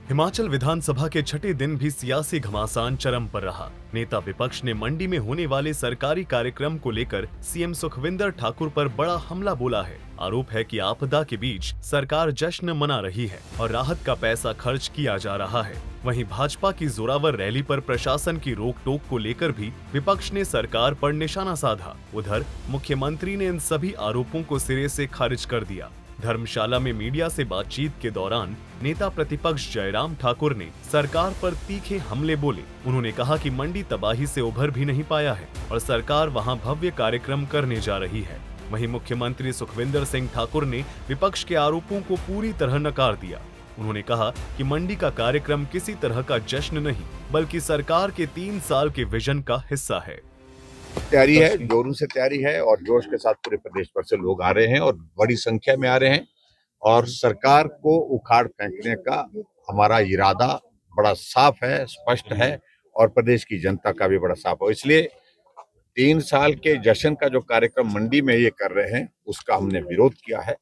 हिमाचल विधानसभा के छठे दिन भी सियासी घमासान चरम पर रहा। नेता विपक्ष ने मंडी में होने वाले सरकारी कार्यक्रम को लेकर सीएम सुखविंदर ठाकुर पर बड़ा हमला बोला है। आरोप है कि आपदा के बीच सरकार जश्न मना रही है और राहत का पैसा खर्च किया जा रहा है। वहीं भाजपा की जोरावर रैली पर प्रशासन की रोक टोक को लेकर भी विपक्ष ने सरकार पर निशाना साधा। उधर मुख्यमंत्री ने इन सभी आरोपों को सिरे से खारिज कर दिया। धर्मशाला में मीडिया से बातचीत के दौरान नेता प्रतिपक्ष जयराम ठाकुर ने सरकार पर तीखे हमले बोले। उन्होंने कहा कि मंडी तबाही से उभर भी नहीं पाया है और सरकार वहां भव्य कार्यक्रम करने जा रही है। वहीं मुख्यमंत्री सुखविंदर सिंह ठाकुर ने विपक्ष के आरोपों को पूरी तरह नकार दिया। उन्होंने कहा कि मंडी का कार्यक्रम किसी तरह का जश्न नहीं बल्कि सरकार के 3 साल के विजन का हिस्सा है। तैयारी है, जोरों से तैयारी है और जोश के साथ पूरे प्रदेश भर से लोग आ रहे हैं और बड़ी संख्या में आ रहे हैं और सरकार को उखाड़ फेंकने का हमारा इरादा बड़ा साफ है, स्पष्ट है और प्रदेश की जनता का भी बड़ा साफ है। इसलिए 3 साल के जश्न का जो कार्यक्रम मंडी में ये कर रहे हैं उसका हमने विरोध किया है।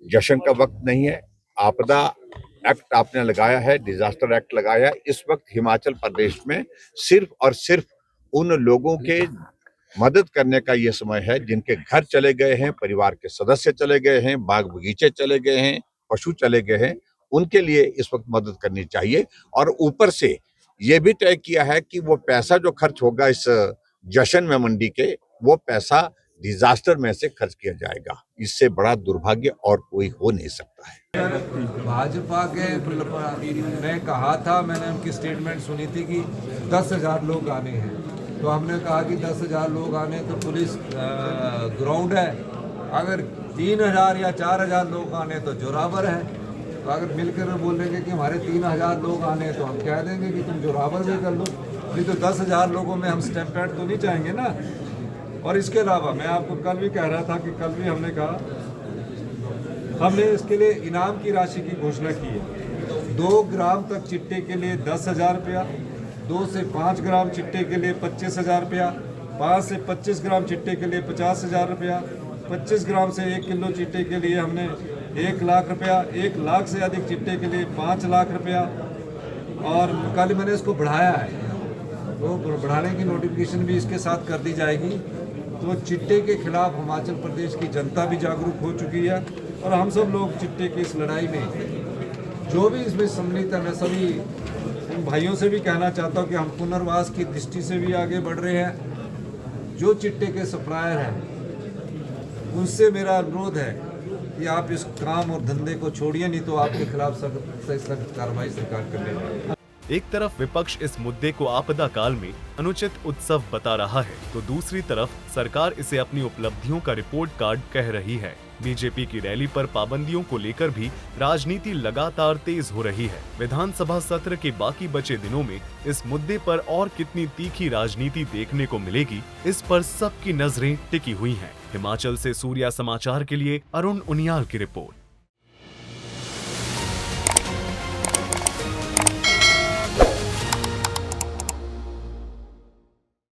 जश्न का वक्त नहीं है। आपदा एक्ट आपने लगाया है, डिजास्टर एक्ट लगाया है। इस वक्त हिमाचल प्रदेश में सिर्फ और सिर्फ उन लोगों के मदद करने का ये समय है जिनके घर चले गए हैं, परिवार के सदस्य चले गए हैं, बाग बगीचे चले गए हैं, पशु चले गए हैं, उनके लिए इस वक्त मदद करनी चाहिए। और ऊपर से ये भी तय किया है कि वो पैसा जो खर्च होगा इस जश्न में मंडी के, वो पैसा डिजास्टर में से खर्च किया जाएगा। इससे बड़ा दुर्भाग्य और कोई हो नहीं सकता है। भाजपा के ने कहा था, मैंने उनकी स्टेटमेंट सुनी थी कि 10,000 लोग आने हैं, तो हमने कहा कि 10,000 लोग आने तो पुलिस ग्राउंड है, अगर 3,000 या 4,000 लोग आने तो जोरावर है। तो अगर मिलकर बोलेंगे कि हमारे 3,000 लोग आने तो हम कह देंगे कि तुम जोरावर भी कर लो, नहीं तो 10,000 लोगों में हम स्टैम्पेड तो नहीं चाहेंगे ना। और इसके अलावा मैं आपको कल भी कह रहा था कि कल भी हमने कहा, हमने इसके लिए इनाम की राशि की घोषणा की है। 2 ग्राम तक चिट्टे के लिए 10,000 रुपया, 2 से 5 ग्राम चिट्टे के लिए 25,000 रुपया, 5 से 25 ग्राम चिट्टे के लिए 50,000 रुपया, 25 ग्राम से 1 किलो चिट्टे के लिए हमने 1 लाख रुपया, 1 लाख से अधिक चिट्टे के लिए 5 लाख रुपया। और कल मैंने इसको बढ़ाया है, तो बढ़ाने की नोटिफिकेशन भी इसके साथ कर दी जाएगी। तो चिट्टे के खिलाफ हिमाचल प्रदेश की जनता भी जागरूक हो चुकी है और हम सब लोग चिट्टे की इस लड़ाई में जो भी इसमें सम्मिलित है, मैं सभी उन भाइयों से भी कहना चाहता हूँ कि हम पुनर्वास की दृष्टि से भी आगे बढ़ रहे हैं। जो चिट्टे के सप्लायर हैं उनसे मेरा अनुरोध है कि आप इस काम और धंधे को छोड़िए, नहीं तो आपके खिलाफ सख्त कार्रवाई सरकार करने वाली है। एक तरफ विपक्ष इस मुद्दे को आपदा काल में अनुचित उत्सव बता रहा है, तो दूसरी तरफ सरकार इसे अपनी उपलब्धियों का रिपोर्ट कार्ड कह रही है। बीजेपी की रैली पर पाबंदियों को लेकर भी राजनीति लगातार तेज हो रही है। विधानसभा सत्र के बाकी बचे दिनों में इस मुद्दे पर और कितनी तीखी राजनीति देखने को मिलेगी, इस पर सबकी नजरें टिकी हुई हैं। हिमाचल से सूर्या समाचार के लिए अरुण उनियाल की रिपोर्ट।